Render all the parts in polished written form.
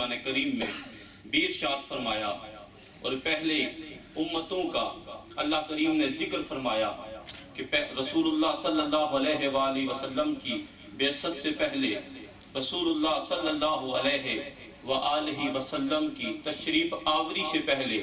قرآن کریم میں بھی ارشاد فرمایا اور پہلے امتوں کا اللہ کریم نے ذکر فرمایا کہ رسول اللہ صلی اللہ علیہ وآلہ وسلم کی بعثت سے پہلے رسول اللہ صلی اللہ علیہ وآلہ وسلم کی تشریف آوری سے پہلے،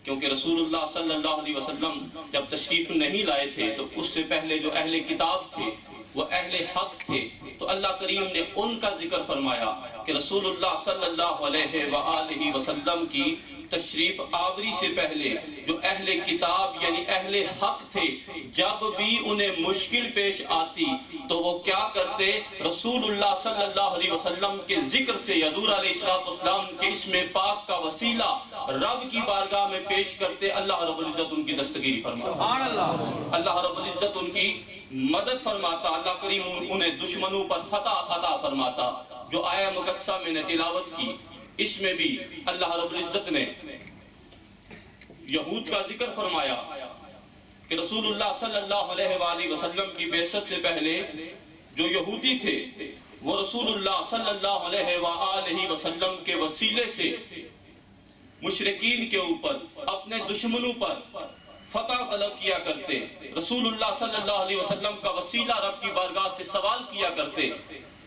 کیونکہ رسول اللہ صلی اللہ علیہ وسلم جب تشریف نہیں لائے تھے تو اس سے پہلے جو اہل کتاب تھے وہ اہل حق تھے، تو اللہ کریم نے ان کا ذکر فرمایا کہ رسول اللہ صلی اللہ علیہ وآلہ وسلم کی تشریف آوری سے پہلے جو اہل کتاب یعنی اہل حق تھے، جب بھی انہیں مشکل پیش آتی تو وہ کیا کرتے؟ رسول اللہ صلی اللہ علیہ وسلم کے ذکر سے حضور علیہ السلام کے اسم پاک کا وسیلہ رب کی بارگاہ میں پیش کرتے۔ اللہ رب العزت ان کی دستگیری فرماتا، اللہ رب العزت ان کی مدد فرماتا، اللہ کریم انہیں دشمنوں پر فتح عطا فرماتا۔ جو آیہ مقدسہ میں نے تلاوت کی، اس میں بھی اللہ رب العزت نے یہود کا ذکر فرمایا کہ رسول اللہ صلی اللہ علیہ وآلہ وسلم کی بعثت سے پہلے جو یہودی تھے وہ رسول اللہ صلی اللہ علیہ وآلہ وسلم کے وسیلے سے مشرکین کے اوپر، اپنے دشمنوں پر فتح طلب کیا کرتے، رسول اللہ صلی اللہ علیہ وسلم کا وسیلہ رب کی بارگاہ سے سوال کیا کرتے۔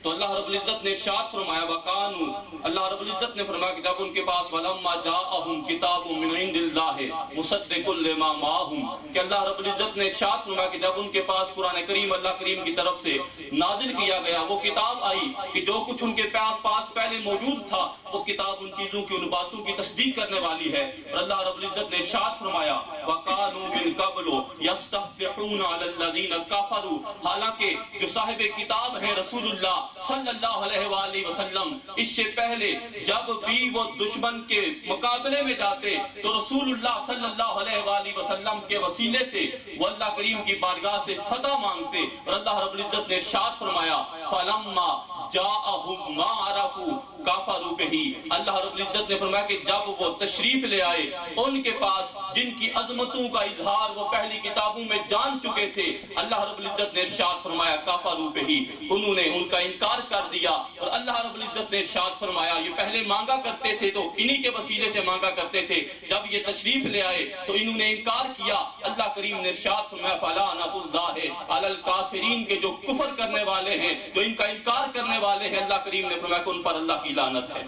تو اللہ رب العزت نے ارشاد فرمایا وَقَانُوا، اللہ رب العزت نے فرمایا کہ جب ان کے پاس وَلَمَّا جَاءَهُمْ كِتَابٌ مِّنْ عِندِ اللَّهِ مُصَدِّقٌ لِمَا مَعَهُمْ، کہ اللہ رب العزت نے ارشاد فرمایا کہ جب ان کے پاس قرآن کریم اللہ کریم کی طرف سے نازل کیا گیا، وہ کتاب آئی کہ جو کچھ ان کے پاس پہلے موجود تھا وہ کتاب ان چیزوں کی، ان باتوں کی تصدیق کرنے والی ہے۔ اور اللہ رب العزت نے ارشاد فرمایا وَقَالُوا مِن قَبْلُ يَسْتَفْتِحُونَ عَلَى الَّذِينَ كَفَرُوا، حالانکہ جو صاحب کتاب ہیں رسول اللہ صلی اللہ علیہ وآلہ وسلم، اس سے پہلے جب بھی وہ دشمن کے مقابلے میں جاتے تو رسول اللہ صلی اللہ علیہ وآلہ وسلم کے وسیلے سے وہ اللہ کریم کی بارگاہ سے فتح مانگتے۔ اور اللہ رب العزت نے ارشاد فرمایا فَلَمَّا جَاءَهُمْ مَا عَرَفُوا كَفَرُوا بِهِ، اللہ رب العزت نے فرمایا کہ جب وہ تشریف لے آئے ان کے پاس جن کی عظمتوں کا اظہار وہ پہلی کتابوں میں جان چکے تھے، اللہ رب العزت نے ارشاد فرمایا كَفَرُوا بِهِ، انہوں نے ان کا انکار کر دیا۔ اور اللہ رب العزت نے ارشاد فرمایا یہ پہلے مانگا کرتے تھے تو انہی کے وسیلے سے مانگا کرتے تھے، جب یہ تشریف لے آئے تو انہوں نے انکار کیا۔ اللہ کریم نے ارشاد فرمایا فَلَعْنَةُ اللَّهِ عَلَى الْكَافِرِينَ، کے جو کفر کرنے والے ہیں، جو ان کا انکار کرنے والے ہیں، اللہ کریم نے فرمایا کہ ان پر اللہ کی لعنت ہے،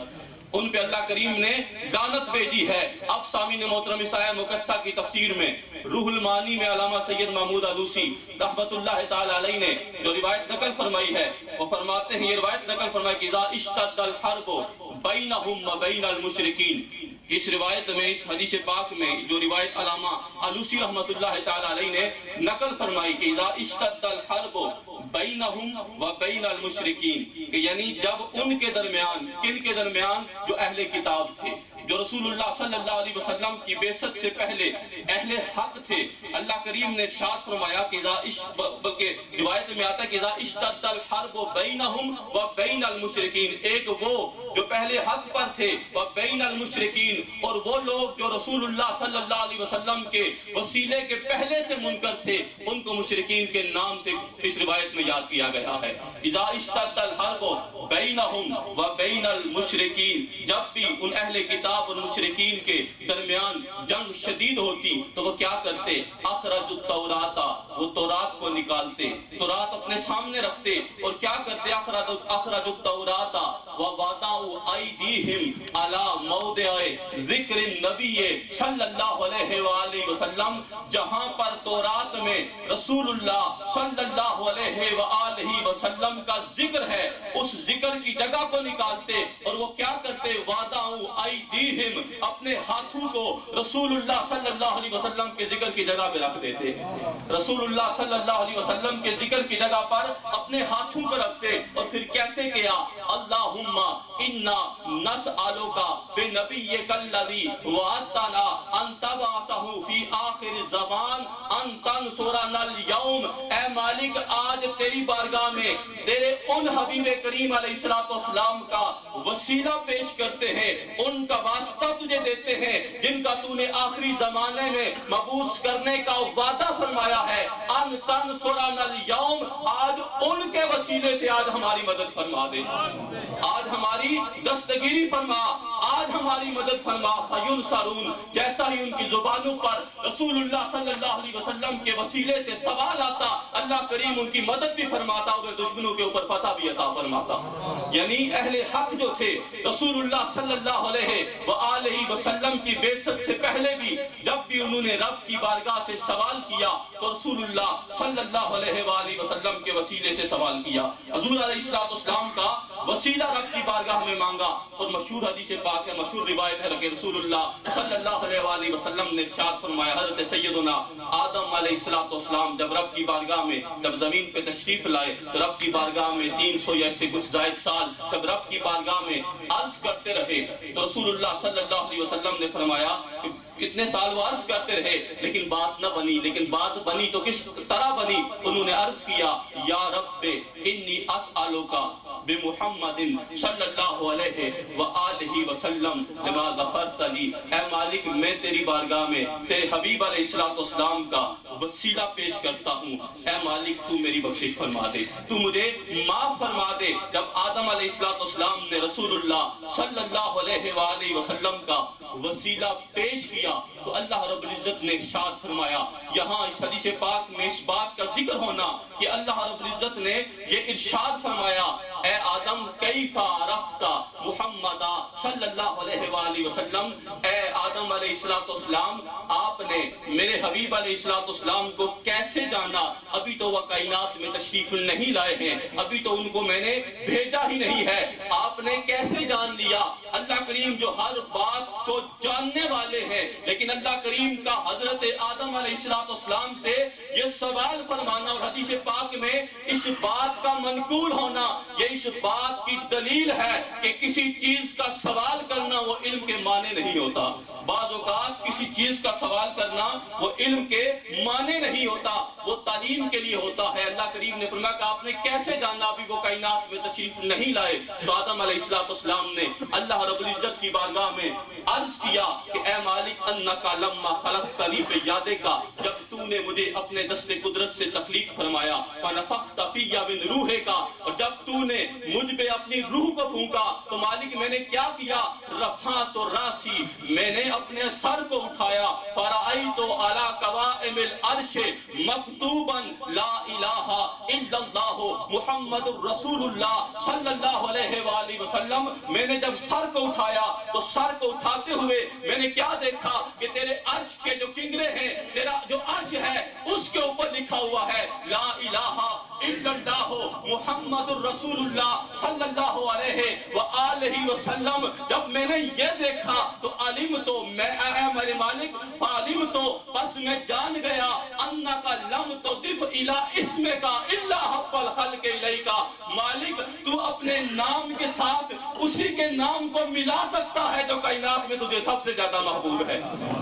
ان پہ اللہ کریم نے لعنت بھیجی ہے۔ اب سامعین محترم اس آیہ مقدسہ کی تفسیر میں روح المعانی میں علامہ سید محمود علوسی رحمت اللہ تعالی علیہ نے جو روایت نقل فرمائی ہے وہ فرماتے ہیں، یہ روایت نقل فرمائی کہ اذا اشتد الحرب بینہم وبین المشرکین، کہ اس روایت میں، اس حدیث پاک میں جو روایت علامہ علوسی رحمت اللہ تعالی علیہ نے نقل فرمائی کہ اذا اشتد الحرب بینہم وبین المشرکین، کہ یعنی جب ان کے درمیان، کن کے درمیان؟ جو اہل کتاب تھے، جو رسول اللہ صلی اللہ علیہ وسلم کی بعثت سے پہلے اہل حق تھے، اللہ کریم نے ارشاد فرمایا کہ بلکہ روایت میں آتا ہے کہ اذا اشتد الحرب بینہم وبین المشرکین، ایک وہ جو پہلے حق پر تھے وبین المشرکین، اور وہ لوگ جو رسول اللہ صلی اللہ علیہ وسلم کے وسیلے کے پہلے سے منکر تھے، ان کو مشرکین کے نام سے اس روایت میں یاد کیا گیا ہے۔ اذا اشتد الحرب بینہم وبین المشرکین، جب بھی ان اہل کتاب اور مشرکین کے درمیان جنگ شدید ہوتی تو وہ کیا کرتے؟ اخرج التوراۃ، وہ تورات کو نکالتے، تورات اپنے سامنے رکھتے اور کیا کرتے؟ اخرج التوراۃ ووضعوا ایدیہم علی موضع ذکر النبی صلی اللہ علیہ وآلہ وسلم، جہاں پر تورات میں رسول اللہ صلی اللہ علیہ وآلہ وسلم کا ذکر ہے، اس ذکر کی جگہ کو نکالتے اور وہ کیا کرتے؟ وضعوا ایدیہم، اپنے ہاتھوں کو رسول اللہ صلی اللہ علیہ وسلم کے ذکر کی جگہ پہ رکھ دیتے، رسول اللہ صلی اللہ علیہ وسلم کے ذکر کی جگہ پر اپنے ہاتھوں کو رکھتے اور پھر کہتے کہ یا اللہم انا نسألک بنبیک الذی وعدتنا ان تبعثہ فی آخر الزمان ان تنصرنا اليوم، اے مالک آج تیری بارگاہ میں تیرے ان حبیب کریم علیہ السلام کا وسیلہ پیش کرتے ہیں، ان کا واسطہ تجھے دیتے ہیں جن کا تو نے آخری زمانے میں مبعوث کرنے کا وعدہ فرمایا ہے، ان تنصرنا اليوم، آج ان کے وسیلے سے آج ہماری مدد فرما دے، آج ہماری ہماری دستگیری فرما، آج ہماری مدد فرما، فینصرون، جیسا ہی ان کی زبانوں پر رسول اللہ صلی اللہ علیہ وسلم کے وسیلے سے سوال آتا، اللہ کریم ان کی مدد بھی فرماتا اور دشمنوں کے اوپر فتح بھی عطا فرماتا۔ یعنی اہل حق جو تھے رسول اللہ صلی اللہ علیہ وآلہ وسلم کی بعثت سے پہلے بھی جب بھی انہوں نے رب کی بارگاہ سے سوال کیا تو رسول اللہ صلی اللہ علیہ وآلہ وسلم کے وسیلے سے سوال کیا۔ حضور علیہ السلام کا وسیلہ رب کی بارگاہ میں مانگا، اور مشہور حدیث پاک ہے، مشہور روایت ہے کہ رسول اللہ صلی اللہ علیہ وآلہ وسلم نے ارشاد فرمایا، حضرت سیدنا آدم علیہ السلام جب رب کی بارگاہ میں جب زمین پہ تشریف لائے تو رب کی بارگاہ میں 300 یا سے کچھ زائد سال جب رب کی بارگاہ میں عرض کرتے رہے تو رسول اللہ صلی اللہ علیہ وسلم نے فرمایا کہ اتنے سال وہ عرض کرتے رہے لیکن بات نہ بنی، لیکن بات بنی تو کس طرح بنی؟ انہوں نے عرض کیا، یا رب انی اسألوک بمحمد صلی اللہ علیہ وآلہ وسلم لما غفرت لی، اے مالک میں تیری بارگاہ میں تیرے حبیب علیہ السلام کا وسیلہ پیش کرتا ہوں، اے مالک تو میری بخشش فرما دے، تو مجھے معاف فرما دے۔ جب آدم علیہ السلام نے رسول اللہ صلی اللہ علیہ وآلہ وسلم کا وسیلہ پیش کیا تو اللہ رب العزت نے ارشاد فرمایا، یہاں اس حدیث پاک میں اس بات کا ذکر ہونا کہ اللہ رب العزت نے یہ ارشاد فرمایا، اے آدم کیف عرفت محمد صلی اللہ علیہ وآلہ وسلم، اے آدم علیہ السلام آپ نے میرے حبیب علیہ السلام کو کیسے جانا؟ ابھی تو وہ کائنات میں تشریف نہیں لائے ہیں، ابھی تو ان کو میں نے بھیجا ہی نہیں ہے، آپ نے کیسے جان لیا؟ اللہ کریم جو ہر بات کو جاننے والے ہیں، لیکن اللہ کریم کا حضرت آدم علیہ السلام سے یہ سوال فرمانا اور حدیث پاک میں اس بات کا منقول ہونا، یہ اس بات کی دلیل ہے کہ کسی چیز کا سوال کرنا وہ علم کے معنی نہیں ہوتا۔ بعض اوقات کسی چیز کا سوال کرنا وہ علم کے معنی نہیں ہوتا، وہ تعلیم کے لیے ہوتا ہے۔ اللہ کریم نے فرمایا کہ آپ نے کیسے جانا؟ ابھی وہ کائنات میں تشریف نہیں لائے۔ تو آدم علیہ السلام نے اللہ رب العزت کی بارگاہ میں عرض کیا کہ اے مالک انکا لما خلقتنی فی یدک، جب تو نے مجھے اپنے دست قدرت سے تخلیق فرمایا، فنفخت فی من روحک، اور جب تو نے مجھ پہ اپنی روح کو پھونکا تو مالک میں نے کیا کیا؟ رفعت راسی، میں نے اپنے سر کو اٹھایا، فرأیت علی قوائم العرش مکتوبا لا الہ الا اللہ محمد رسول اللہ صلی اللہ علیہ وآلہ وسلم، میں نے جب سر کو اٹھایا تو سر کو اٹھاتے ہوئے میں نے کیا دیکھا کہ تیرے عرش کے جو کنگرے ہیں، تیرا جو عرش ہے اس کے اوپر لکھا ہوا ہے لا الہ الا اللہ محمد رسول اللہ صلی اللہ علیہ وآلہ وسلم۔ جب میں نے یہ دیکھا تو علم تو میں اے میرے مالک فعلم تو بس میں جان گیا انکا لم تضف الی اسمک الا حب الخلق الیک، مالک تو اپنے نام کے ساتھ اسی کے نام کو ملا سکتا ہے جو کائنات میں تجھے سب سے زیادہ محبوب ہے۔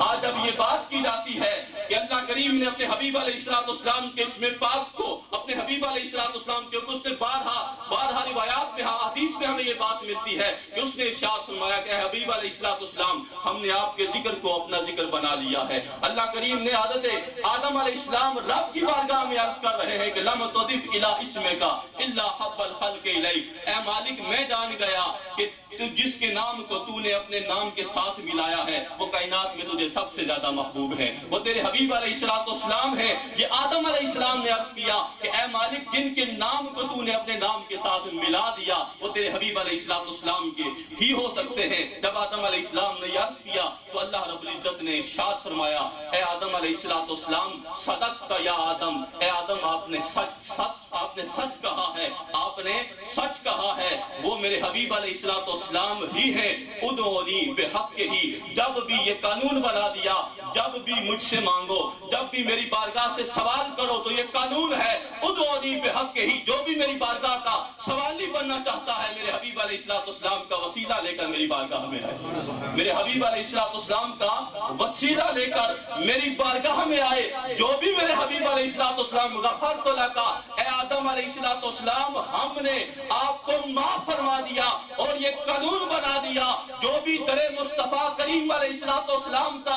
آج اب یہ بات کی جاتی ہے کہ اللہ کریم نے اپنے حبیب علیہ السلام کے اسم پاک کو اپنے حبیب علیہ السلام کے اس نے بارہا روایات میں حدیث میں ہمیں یہ بات ملتی ہے کہ اس نے ارشاد فرمایا کہ حبیب علیہ السلام ہم نے آپ کے ذکر کو اپنا ذکر بنا لیا ہے۔ اللہ کریم نے حضرت آدم علیہ السلام رب کی بارگاہ میں عرض کر رہے ہیں کہ لم تضف الی اسمک الا حب الخلق الیک، اے مالک میں جان گیا کہ جس کے نام کو تو نے اپنے نام کے ساتھ ملایا ہے وہ کائنات میں تجھے سب سے زیادہ محبوب ہے، وہ تیرے حبیب علیہ السلام ہے۔ یہ آدم علیہ السلام نے عرض کیا کہ اے مالک جن کے نام کو تو نے اپنے نام کے ساتھ ملا دیا وہ تیرے حبیب علیہ السلام کے ہی ہو سکتے ہیں۔ جب آدم علیہ السلام نے عرض کیا تو اللہ رب العزت نے ارشاد فرمایا، اے آدم علیہ السلام صدقت یا آدم، اے آدم آپ نے سچ کہا ہے، آپ نے سچ کہا ہے، وہ میرے حبیب علیہ السلام ہی ہیں۔ ادعونی بحق ہی، جب بھی یہ قانون بنا دیا، جب بھی مجھ سے مانگو، جب بھی میری بارگاہ سے سوال کرو تو یہ قانون ہے ادعونی بحق ہی، جو بھی میری بارگاہ کا سوالی بننا چاہتا ہے میرے حبیب علیہ السلام کا وسیلہ لے کر میری بارگاہ میں آئے، میرے حبیب علیہ السلام کا وسیلہ لے کر میری بارگاہ میں آئے۔ جو بھی میرے حبیب علیہ السلام غفرت لک، اے آدم علیہ السلام ہم نے آپ کو معاف فرما دیا اور یہ قانون بنا دیا، جو بھی در مصطفیٰ کریم علیہ السلام کا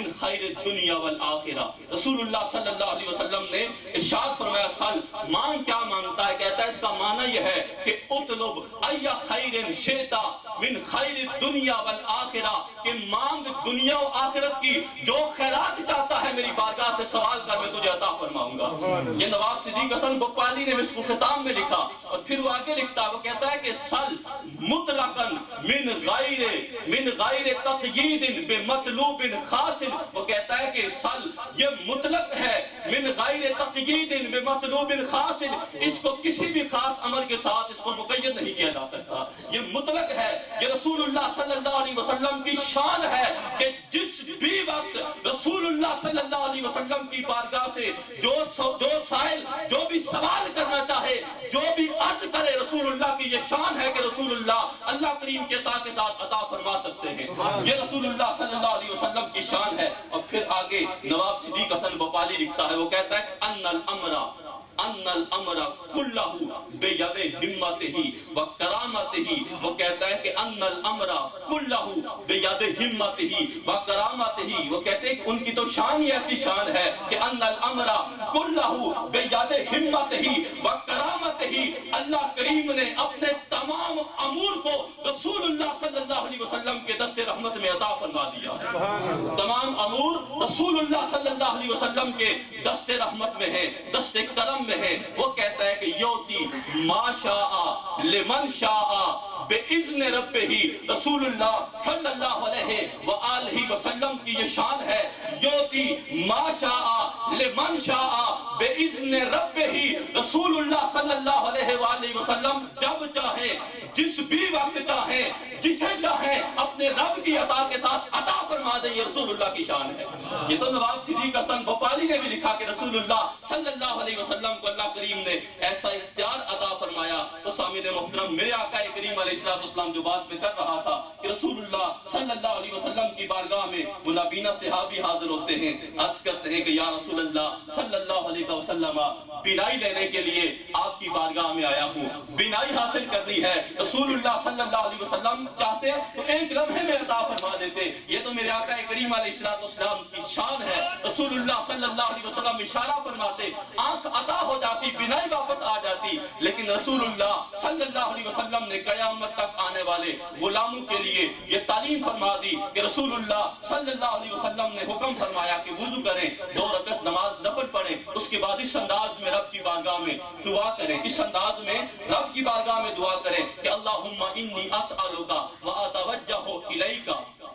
من خیر الدنیا والآخرہ۔ رسول اللہ صلی اللہ علیہ وسلم نے ارشاد فرمایا سل، مانگ کیا مانگتا ہے؟ کہتا ہے اس کا معنی یہ ہے کہ اطلب ای خیر شئتا من خیر الدنیا والآخرہ، کہ مانگ دنیا و آخرت کی، جو خیرات چاہتا ہے میری بارگاہ سے سوال کر، میں تجھے عطا فرماؤں گا۔ یہ نواب صدیق حسن بھوپالی نے مسک الختام میں لکھا، اور پھر وہ آگے لکھتا ہے، وہ کہتا ہے کہ سل مطلقاً من غیر تقیید بمطلوب خاص، وہ کہتا ہے کہ سل یہ مطلق ہے، من غیر تقیید بمطلوب خاص، اس کو کسی بھی خاص امر کے ساتھ اس کو مقید نہیں کیا جا سکتا، یہ مطلق ہے۔ یہ رسول اللہ صلی اللہ علیہ وسلم کی شان ہے کہ جس بھی وقت رسول اللہ صلی اللہ علیہ وسلم کی بارگاہ سے جو سائل جو بھی سوال کرنا چاہے، جو بھی عرض کرے، رسول اللہ کی یہ شان ہے کہ رسول اللہ اللہ کریم کے عطا کے ساتھ عطا فرما سکتے ہیں۔ یہ رسول اللہ صلی اللہ علیہ وسلم کی شان ہے۔ اور پھر آگے نواب صدیق حسن بھوپالی لکھتا ہے، وہ کہتا ہے ان الامر کلہ بید ہمتہ و کرامتہ، وہ کہتا ہے کہ ان الامر کلہ بید ہمتہ و کرامتہ، وہ کہتے ہیں کہ ان کی تو شان ہی ایسی شان ہے کہ ان الامر کلہ بید ہمتہ و کرامتہ، اللہ کریم نے اپنے تمام امور کو رسول اللہ صلی اللہ علیہ وسلم کے دست رحمت میں عطا فرما دیا۔ تمام امور رسول اللہ صلی اللہ علیہ وسلم کے دست رحمت میں ہے، دست کرم میں ہے۔ وہ کہتا ہے کہ یوتی ما شاء لمن شاء بِإِذْنِ رَبِّهِ، رسول اللہ صلی اللہ علیہ وآلہ وسلم کی یہ شان ہے، یوتی ما شاء لمن شاء بِإِذْنِ رَبِّهِ، رسول اللہ صلی اللہ علیہ وآلہ وسلم جب چاہے، جس بھی وقت چاہے، جسے چاہے اپنے رب کی عطا کے ساتھ عطا فرما دیں، یہ رسول اللہ کی شان ہے۔ یہ تو نواب صدیق حسن بھوپالی نے بھی لکھا کہ رسول اللہ صلی اللہ علیہ وسلم کو اللہ کریم نے ایسا اختیار عطا فرمایا۔ تو سامعین محترم، میرے آقا کریم علیہ السلام جو بات میں کر رہا تھا کہ رسول اللہ صلی اللہ علیہ وسلم کی بارگاہ میں وہ نابینا صحابی حاضر ہوتے ہیں، عرض کرتے ہیں کہ یا رسول اللہ صلی اللہ علیہ وسلم، بینائی لینے کے لیے آپ کی بارگاہ میں آیا ہوں، بینائی حاصل کرنی ہے۔ رسول اللہ صلی اللہ علیہ وسلم چاہتے تو ایک لمحے میں عطا فرما دیتے۔ یہ تو میرے آقا کریم علیہ السلام کی شان ہے۔ رسول اللہ صلی اللہ علیہ وسلم اشارہ فرماتے، آنکھ عطا ہو جاتی، بینائی واپس آ جاتی۔ لیکن رسول اللہ صلی اللہ علیہ وسلم نے قیامت تک آنے والے غلاموں کے لیے یہ تعلیم فرما دی کہ رسول اللہ صلی اللہ علیہ وسلم نے حکم فرمایا کہ وضو کریں، 2 رکعت نماز نفل پڑھیں، اس کے بعد اس انداز میں رب کی بارگاہ میں دعا کریں، اس انداز میں رب کی بارگاہ میں دعا کریں کہ اللہم انی اسألک و اتوجہ الیک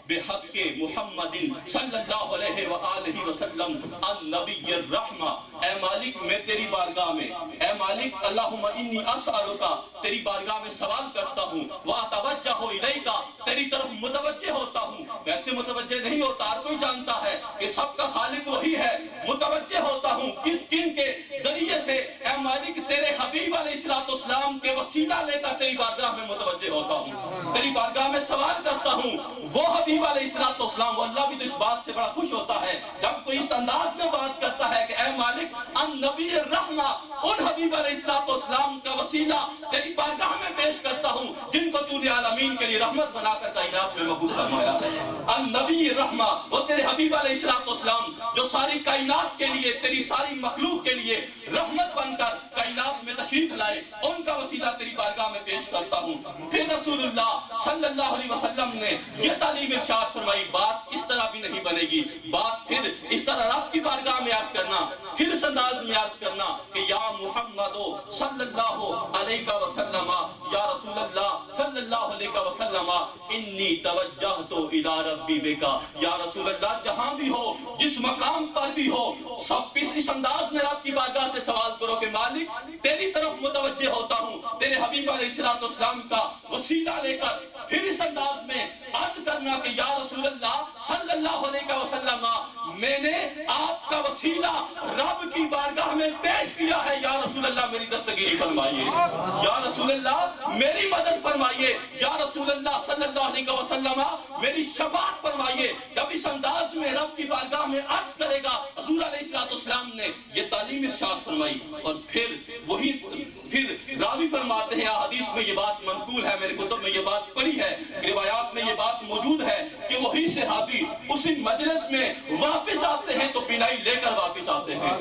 بحق محمد صلی اللہ علیہ وآلہ وسلم النبی الرحمہ، اے مالک میں تیری بارگاہ میں، اے مالک اللہم انی اسألک، تیری بارگاہ میں سوال کرتا ہوں، واتوجہ الیک، تیری طرف متوجہ ہوتا ہوں۔ ویسے متوجہ نہیں ہوتا، ہر کوئی جانتا ہے کہ سب کا خالق وہی ہے، متوجہ ہوتا ہوں کس کن کے ذریعے سے؟ اے مالک تیرے حبیب علیہ السلام کے وسیلہ لے کر تیری بارگاہ میں متوجہ ہوتا ہوں، تیری بارگاہ میں سوال کرتا ہوں۔ وہ حبیب علیہ السلام، وہ اللہ بھی تو اس بات سے بڑا خوش ہوتا ہے جب کوئی اس انداز میں بات کرتا ہے کہ اے مالک النبی الرحمہ، ان حبیب علیہ السلام کا وسیلہ تیری بارگاہ میں پیش کرتا ہوں جن کو تو نے عالمین کے لیے رحمت بنا کر کائنات میں مبعوث فرمایا ہے۔ النبی الرحمہ، وہ تیرے حبیب علیہ السلام جو ساری کائنات کے لیے، تیری ساری مخلوق کے لیے رحمت بن کر کائنات میں تشریف لائے، ان کا وسیلہ تیری بارگاہ میں پیش کرتا ہوں۔ پھر رسول اللہ صلی اللہ علیہ وسلم نے یہ تعلیم ارشاد فرمائی، بات اس طرح بھی نہیں بنے گی، بات پھر اس طرح رب کی بارگاہ میں عرض کرنا، پھر اس انداز میں عرض کرنا کہ یا محمد صلی اللہ علیہ وسلم، یا رسول اللہ صلی اللہ علیہ وسلم، انی توجہت الی ربی بکا، یا رسول اللہ جہاں بھی ہو، جس مقام پر بھی ہو، سب اس انداز میں رب کی بارگاہ سے سوال کرو کہ مالک تیری طرف متوجہ ہوتا ہوں، تیرے حبیب علیہ السلام کا وسیلہ لے کر پھر اس انداز میں عرض کرنا کہ یا رسول اللہ صلی اللہ علیہ وسلم، میں نے آپ کا وسیلہ رب کی بارگاہ میں پیش کیا ہے، یا رسول اللہ میری دستگیری فرمائیے، یا رسول اللہ میری مدد فرمائیے، یا رسول اللہ صلی اللہ علیہ وسلم میری شفاعت فرمائیے۔ جب اس انداز میں رب کی بارگاہ میں عرض کرے گا، حضور علیہ السلام نے یہ تعلیم ارشاد فرمائی۔ اور پھر پھر راوی فرماتے ہیں حدیث میں یہ بات منقول ہے، میرے کتب میں یہ بات پڑھی ہے، روایات میں یہ بات موجود ہے کہ وہی صحابی اسی مجلس میں واپس آتے ہیں تو بینائی لے کر واپس آتے ہیں،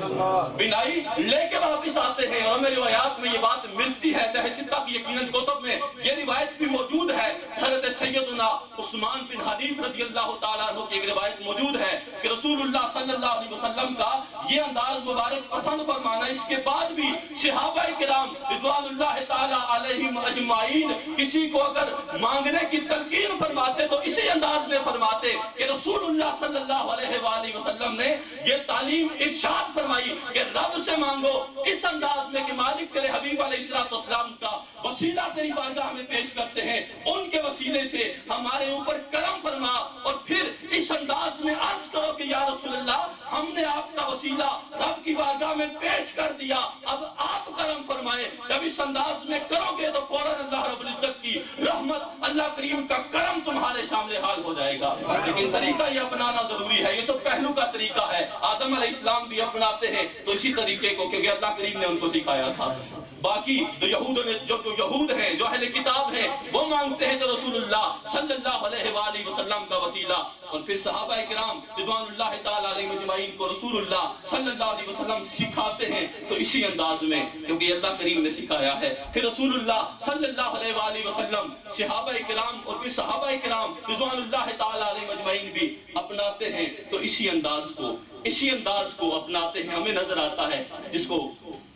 بینائی لے کے واپس آتے ہیں۔ اور ہمیں روایات میں یہ بات ملتی ہے، صحیح ستہ کی یقیناً کتب میں یہ روایت بھی موجود ہے۔ حضرت سیدنا عثمان بن حنیف رضی اللہ تعالیٰ عنہ کی ایک روایت موجود ہے کہ رسول اللہ صلی اللہ علیہ وسلم کا یہ انداز مبارک پسند فرمانا، اس کے بعد بھی صحابہ کرام رضوان اللہ تعالیٰ علیہم اجمعین کسی کو اگر مانگنے کی تلقین فرماتے تو اسی انداز میں فرماتے کہ رسول اللہ صلی اللہ علیہ وآلہ وسلم نے یہ تعلیم ارشاد فرمائی کہ رب سے مانگو اس انداز میں کہ مالک تیرے حبیب علیہ السلام کا وسیلہ تیری بارگاہ میں پیش کرتے ہیں، ان کے وسیلے سے ہمارے اوپر کرم فرما، اور پھر اس انداز میں عرض کرو کہ یا رسول اللہ ہم نے آپ کا وسیلہ رب کی بارگاہ میں پیش کر دیا، اب آپ کرم فرمائے۔ جب اس انداز میں کرو گے تو فوراً اللہ رب العزت کی رحمت، اللہ کریم کا کرم تمہارے سامنے حال ہو جائے گا۔ لیکن طریقہ یہ اپنانا ضروری ہے، یہ تو پہلو کا طریقہ ہے، آدم علیہ السلام بھی اپناتے ہیں تو اسی طریقے کو، کیونکہ اللہ کریم نے ان کو سکھایا تھا۔ باقی جو یہود ہیں، جو اہل کتاب ہیں، وہ مانگتے ہیں تو رسول اللہ صلی اللہ علیہ وآلہ وسلم کا وسیلہ، اور پھر صحابہ کرام رضوان اللہ تعالیٰ علیہ مجمعین کو رسول اللہ صلی اللہ علیہ وسلم سکھاتے ہیں تو اسی انداز میں، کیونکہ اللہ کریم نے سکھایا ہے۔ پھر رسول اللہ صلی اللہ علیہ وآلہ وسلم صحابہ کرام اور پھر صحابہ کرام رضوان اللہ تعالیٰ علیہ مجمعین بھی اپناتے ہیں تو اسی انداز کو اپناتے ہیں۔ ہمیں نظر آتا ہے جس کو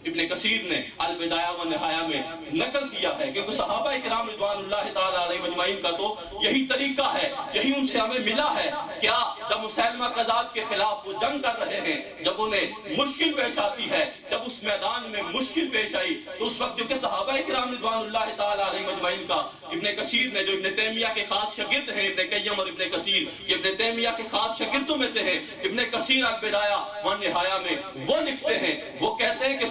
ابن کثیر نے البدایہ و نہایہ میں نقل کیا ہے، کیونکہ صحابہ کرام رضوان اللہ تعالیٰ علیہ مجمعین کا تو یہی طریقہ ہے، یہی ان سے ہمیں ملا ہے۔ کیا جب مسیلمہ کذاب کے خلاف وہ جنگ کر رہے ہیں، جب انہیں مشکل پیش آتی ہے، جب اس میدان میں مشکل پیش آئی تو اس وقت کیونکہ صحابہ کرام رضوان اللہ تعالیٰ علیہ مجمعین کا ابن کثیر نے، جو ابن تیمیہ کے خاص شاگرد ہیں، ابن قیم اور ابن کثیر یہ ابن تیمیہ کے خاص شاگردوں میں سے ہیں، ابن کثیر البدایہ و نہایہ میں وہ لکھتے ہیں، وہ کہتے ہیں کہ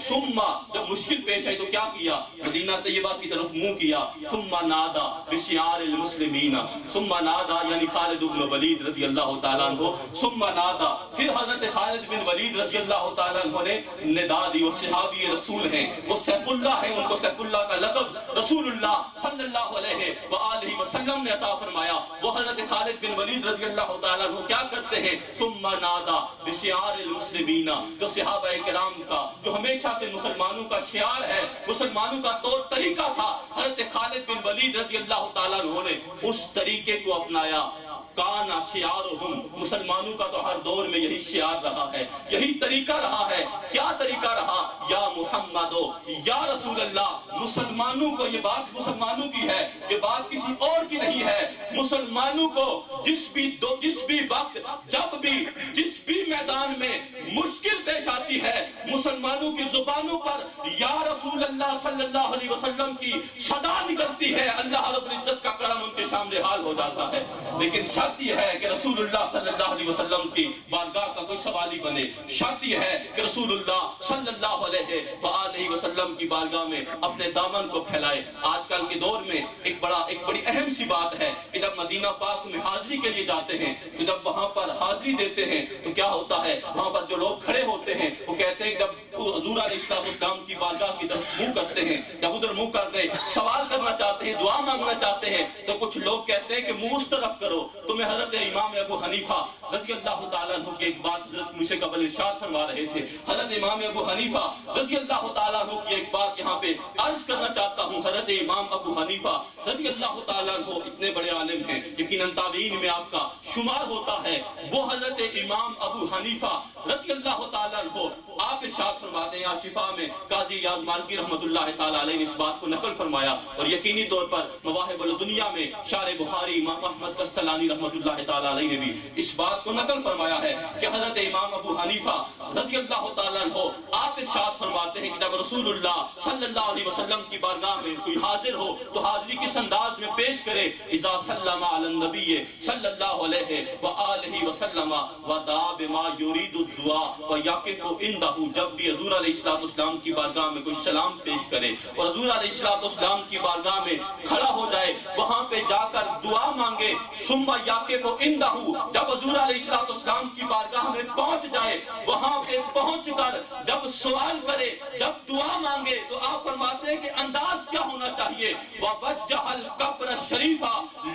جب مشکل پیش آئی تو کیا کیا، مدینہ طیبہ کی طرف منہ کیا، ثم نادا بشعار المسلمین، ثم نادا یعنی خالد بن ولید رضی اللہ تعالیٰ عنہ، ثم نادا پھر حضرت خالد بن ولید رضی اللہ تعالیٰ عنہ نے ندا دی، وہ صحابی رسول ہیں، وہ سیف اللہ ہیں، ان کو سیف اللہ کا لقب رسول اللہ صلی اللہ علیہ وآلہ وسلم نے عطا فرمایا۔ وہ حضرت خالد بن ولید رضی اللہ تعالیٰ عنہ کیا کرتے ہیں، ثم نادا بشعار المسلمین، جو صحابہ کرام کا جو ہمیشہ سے مسلمانوں کا شعار ہے، مسلمانوں کا طور طریقہ تھا، حضرت خالد بن ولید رضی اللہ تعالیٰ عنہ نے اس طریقے کو اپنایا۔ کانا شعارہم، مسلمانوں کا تو ہر دور میں یہی شعار رہا ہے، یہی طریقہ رہا ہے۔ کیا طریقہ رہا؟ یا محمدو، یا رسول اللہ۔ مسلمانوں کو یہ بات مسلمانوں کی ہے، یہ بات کسی اور کی نہیں ہے۔ مسلمانوں کو جس بھی وقت، جب بھی جس بھی میدان میں مشکل پیش آتی ہے، مسلمانوں کی زبانوں پر یا رسول اللہ صلی اللہ علیہ وسلم کی صدا نکلتی ہے، اللہ رب العزت کا کرم ان کے سامنے حال ہو جاتا ہے۔ لیکن شرط یہ ہے کہ رسول اللہ صلی اللہ علیہ وسلم کی بارگاہ کا کوئی سوال ہی بنے، شرط یہ ہے کہ رسول اللہ صلی اللہ علیہ وآلہ وسلم کی بارگاہ میں اپنے دامن کو پھیلائے۔ آج کل کے دور میں ایک بڑی اہم سی بات ہے کہ جب مدینہ پاک میں حاضری کے لیے جاتے ہیں تو جب وہاں پر حاضری دیتے ہیں تو کیا ہوتا ہے، وہاں پر جو لوگ کھڑے ہوتے ہیں وہ کہتے ہیں جب حضور علیہ السلام کی بارگاہ کی طرف منہ کرتے ہیں، جب ادھر منہ کر کے سوال کرنا چاہتے ہیں، دعا مانگنا چاہتے ہیں تو کچھ لوگ کہتے ہیں کہ منہ اس طرف کرو۔ تو میں حضرت امام ابو حنیفہ رضی اللہ تعالیٰ عنہ کی ایک بات حضرت مجھ سے قبل ارشاد فرما رہے تھے، حضرت امام ابو حنیفہ رضی اللہ تعالیٰ عنہ کی ایک بات یہاں پہ عرض کرنا چاہتا ہوں۔ حضرت امام ابو حنیفہ رضی اللہ تعالیٰ عنہ اتنے بڑے عالم ہیں، یقیناً تابعین میں آپ کا شمار ہوتا ہے۔ وہ حضرت امام ابو حنیفہ رضی اللہ تعالیٰ عنہ آپ ارشاد فرماتے ہیں، شفا میں قاضی یاد مالکی رحمۃ اللہ تعالیٰ علیہ نے اس بات کو نقل فرمایا، اور یقینی طور پر مواہب الدنیا میں شارح بخاری امام احمد قسطلانی رحمۃ اللہ تعالیٰ علیہ نے بھی اس بات کو نقل فرمایا ہے کہ حضرت امام ابو حنیفہ رضی اللہ تعالیٰ عنہ آپ ارشاد فرماتے ہیں کہ جب رسول اللہ صلی اللہ علیہ وسلم کی بارگاہ میں کوئی حاضر ہو تو حاضری کس انداز میں پیش کرے، اذا سلم علی النبی صلی اللہ علیہ وآلہ وسلم ودعا بما یرید الدعاء ویقف عندہ جب بھی حضور علیہ السلام کی بارگاہ میں کوئی سلام پیش کرے اور حضور علیہ السلام کی بارگاہ میں کھڑا ہو جائے، وہاں پہ جا کر دعا مانگے، ثم یاقف عندہ، جب حضور علیہ السلام کی بارگاہ میں پہنچ جائے، وہاں پہ پہنچ کر جب سوال کرے، جب دعا مانگے، تو آپ فرماتے ہیں کہ انداز کیا ہونا چاہیے؟ وَوَجَّهَ الْقَبْرَ الشَّرِيفَ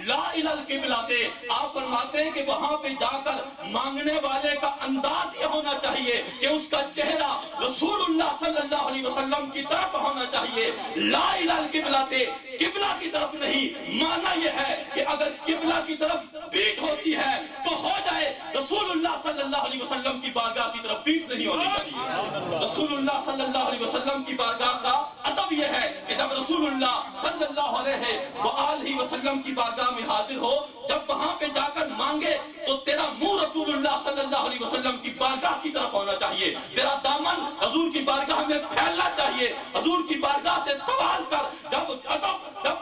لَا إِلَى الْقِبْلَةِ، آپ فرماتے ہیں کہ وہاں پہ جا کر مانگنے والے کا انداز یہ ہونا چاہیے کہ اس کا چہرہ رسول اللہ صلی اللہ علیہ وسلم کی طرف ہونا چاہیے، لا الى القبلہ، قبلہ کی طرف نہیں۔ معنی یہ ہے کہ اگر قبلہ کی طرف پیٹھ ہوتی ہے تو ہو جائے، رسول اللہ صلی اللہ علیہ وسلم کی بارگاہ کی طرف پیٹھ نہیں ہونی چاہیے۔ رسول اللہ صلی اللہ علیہ وسلم کی بارگاہ کا ادب یہ ہے کہ جب رسول اللہ صلی اللہ علیہ وآلہ وسلم کی بارگاہ میں حاضر ہو، جب وہاں پہ جا کر مانگے تو تیرا منہ رسول اللہ صلی اللہ علیہ وسلم کی بارگاہ کی طرف ہونا چاہیے، تیرا دامن حضور کی بارگاہ میں پھیلنا چاہیے، حضور کی بارگاہ سے سوال کر، جب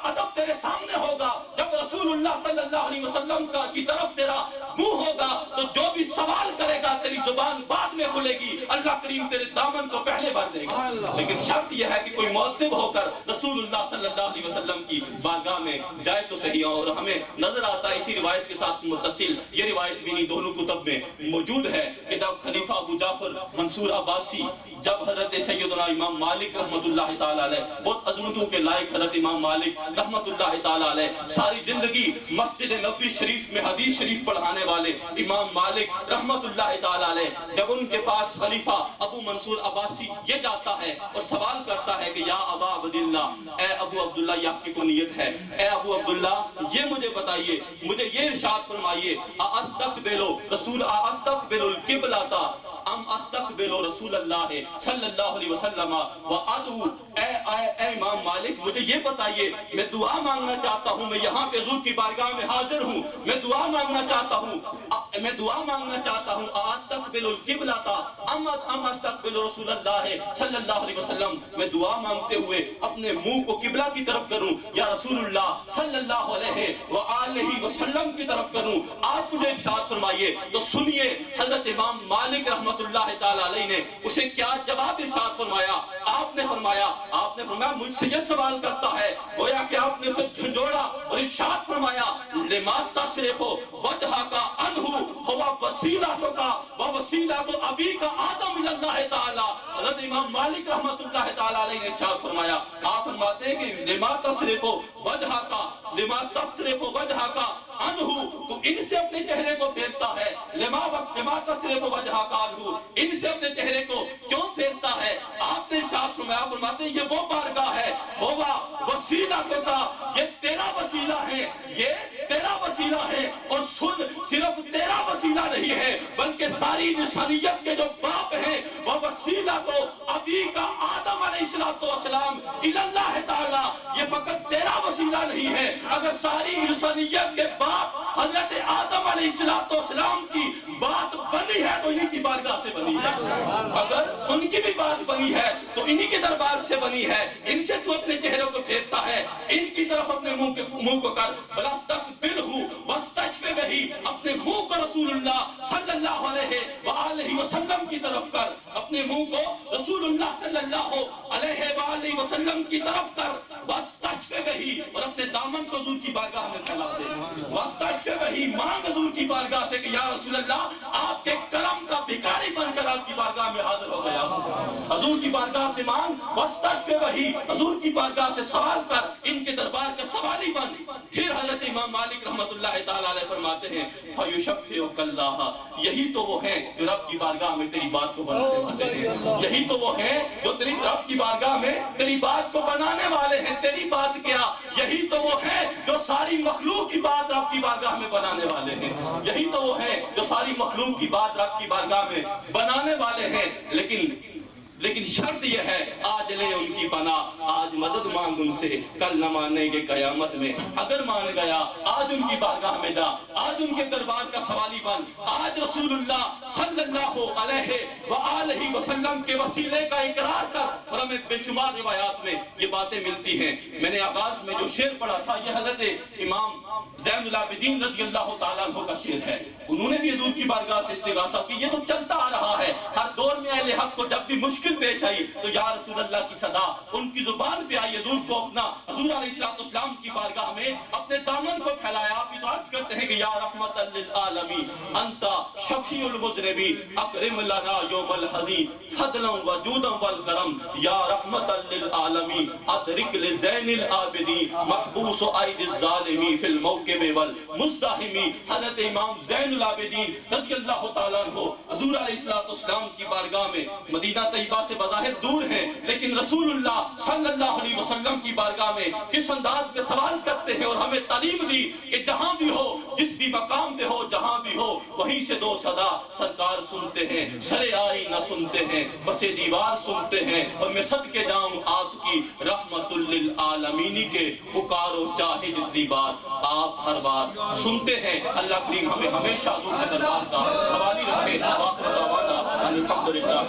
ادب تیرے سامنے ہوگا، جب رسول اللہ صلی اللہ علیہ وسلم کی طرف تیرا منہ ہوگا، تو جو بھی سوال کرے گا تیری زبان بعد میں کھلے گی، اللہ کریم تیرے دامن کو پہلے بھر دے گا۔ لیکن شرط یہ ہے کہ کوئی مؤدب ہو کر رسول اللہ صلی اللہ علیہ وسلم کی بارگاہ میں جائے تو صحیح، اور ہمیں نظر آتا ہے اسی روایت کے ساتھ متصل، یہ روایت بھی نہیں دونوں کتب میں موجود ہے کہ جب خلیفہ ابو جعفر منصور عباسی، جب حضرت سیدنا امام مالک رحمت اللہ تعالی علیہ، بہت عظمتوں کے لائق حضرت امام مالک رحمت اللہ تعالی علیہ، ساری زندگی مسجد نبوی شریف میں حدیث شریف پڑھانے والے امام مالک رحمت اللہ تعالی علیہ، جب ان کے پاس خلیفہ ابو منصور عباسی یہ جاتا ہے اور سوال کرتا ہے کہ یا ابا عبداللہ، اے ابو عبداللہ، یہ آپ کی کنیت ہے، اے ابو عبداللہ یہ مجھے بتائیے، مجھے یہ ارشاد فرمائیے، استقبلو القبلۃ ام استقبلو رسول اللہ صلی اللہ علیہ وسلم وادعو، اے امام مالک مجھے یہ بتائیے، میں دعا مانگنا چاہتا ہوں، میں یہاں پہ حضور کی بارگاہ میں حاضر ہوں، میں دعا مانگنا چاہتا ہوں، استقبل القبلۃ ام استقبل رسول اللہ صلی اللہ علیہ وسلم، میں دعا مانگتے ہوئے اپنے منہ کو قبلہ کی طرف کروں یا رسول اللہ صلی اللہ علیہ وآلہ وسلم کی طرف کروں؟ آپ مجھے ارشاد فرمائیے۔ تو سنیے حضرت امام مالک رحمت اللہ تعالی علیہ نے اسے کیا جواب ارشاد فرمایا۔ آپ نے فرمایا مجھ سے یہ سوال کرتا ہے، گویا کہ آپ نے اسے جھنجھوڑا اور ارشاد فرمایا لما تصرف وجہک عنہ ہوا وسیلتک و وسیلۃ ابیک آدم الی اللہ تعالی۔ حضرت امام مالک رحمت اللہ تعالی علیہ نے ارشاد فرمایا، آپ فرماتے ہیں کہ لما تصرف وجہک عنہ، تو ان سے اپنے چہرے کو پھیرتا ہے، لما تصرف وجہک عنہ، ان سے اپنے چہرے کو کیوں پھیرتا ہے؟ آپ نے ارشاد فرمایا، فرماتے ہیں یہ وہ بارگاہ ہے، ہوا وسیلتک، یہ تیرا وسیلہ ہے، یہ تیرا وسیلہ ہے، اور سن صرف تیرا وسیلہ نہیں ہے بلکہ ساری انسانیت کے جو باپ ہیں، وہ وسیلہ تو ابھی کا آدم علیہ السلام الی اللہ تعالی، یہ فقط تیرا وسیلہ نہیں ہے، اگر ساری انسانیت کے باپ حضرت آدم علیہ السلام کی بات بنی ہے تو انہی کی بارگاہ سے بنی ہے، اگر ان کی بھی بات بنی ہے تو انہی کے دربار سے بنی ہے، ان سے تو اپنے چہرے کو پھیرتا ہے، ان کی طرف اپنے منہ کو کر، بلستقبلہ واستشفع بہ، اپنے منہ کو رسول اللہ صلی اللہ علیہ وآلہ وسلم کی طرف کر، اپنے منہ کو رسول اللہ صلی اللہ علیہ وآلہ وسلم کی طرف کر، واستشفع بہ، اور اپنے دامن کو حضور کی بارگاہ میں پھیلا دے، واستشفع بہ، مانگ حضور کی بارگاہ سے کہ یا رسول اللہ آپ کے کرم کا بھکاری بن کر آپ کی بارگاہ میں حاضر ہو گیا، حضور کی بارگاہ سے مانگ، واستشفع بہ، حضور کی بارگاہ سے سوال کر، ان کے دربار کا سوالی بن۔ پھر حضرت امام مالک رحمت اللہ تعالی علیہ فرماتے ہیں فَيُشَفِّعُكَ اللَّهُ، یہی تو وہ ہیں جو رب کی بارگاہ میں تیری بات کو بنانے والے ہیں، یہی تو وہ ہیں جو تیری رب کی بارگاہ میں تیری بات کو بنانے والے ہیں، تیری بات کیا، یہی تو وہ ہیں جو ساری مخلوق کی بات رب کی بارگاہ میں بنانے والے ہیں، یہی تو وہ ہیں جو ساری مخلوق کی بات رب کی بارگاہ میں بنانے والے ہیں۔ لیکن لیکن شرط یہ ہے آج لے ان کی پناہ، آج مدد مانگ ان سے، کل نہ مانیں گے قیامت میں۔ اگر مان گیا آج ان کی بارگاہ میں جا، آج ان کے دربار کا سوالی بن، آج رسول اللہ صلی اللہ علیہ وآلہ وسلم کے وسیلے کا اقرار کر۔ اور ہمیں بے شمار روایات میں یہ باتیں ملتی ہیں۔ میں نے آغاز میں جو شعر پڑھا تھا یہ حضرت امام زین العابدین رضی اللہ تعالیٰ عنہ کا شعر ہے۔ انہوں نے بھی حضور کی بارگاہ سے استغاثہ کی۔ یہ تو چلتا آ رہا ہے، ہر دور میں اہل حق کو جب بھی مشکل پیش آئی تو یا رسول اللہ کی صدا ان کی زبان پہ آئی۔ حضور کو اپنا، حضور علیہ السلام کی بارگاہ میں اپنے دامن کو پھیلایا۔ آپ تو عرض کرتے ہیں کہ یا رحمت للعالمین انت شفیع المذنبین اکرم لنا یوم الحزین فضلا وجودا والکرم یا رحمت للعالمین ادرک لزین العابدین محبوس عید الظالمین فی الموکب والمزدحمین۔ حضرت امام زین العابدین رضی اللہ تعالیٰ عنہ حضور علیہ السلام کی بارگاہ میں مدینہ طیبہ سے بظاہر دور ہیں، لیکن رسول اللہ صلی اللہ علیہ وسلم کی بارگاہ میں کس انداز میں سوال کرتے ہیں اور ہمیں تعلیم دی کہ جہاں بھی ہو، جس بھی مقام پہ ہو، جہاں بھی ہو، وہیں سے دو صدا سرکار سنتے ہیں۔ سرے آئی نہ سنتے ہیں، بس دیوار سنتے ہیں، اور میں صدقے جاؤں آپ کی رحمت للعالمین کے پکارو چاہے جتنی بار، آپ ہر بار سنتے ہیں۔ اللہ کریم ہمیں ہمیشہ حضور کے دربار کا سوالی رکھے۔ واخر دعوانا ان الحمد للہ۔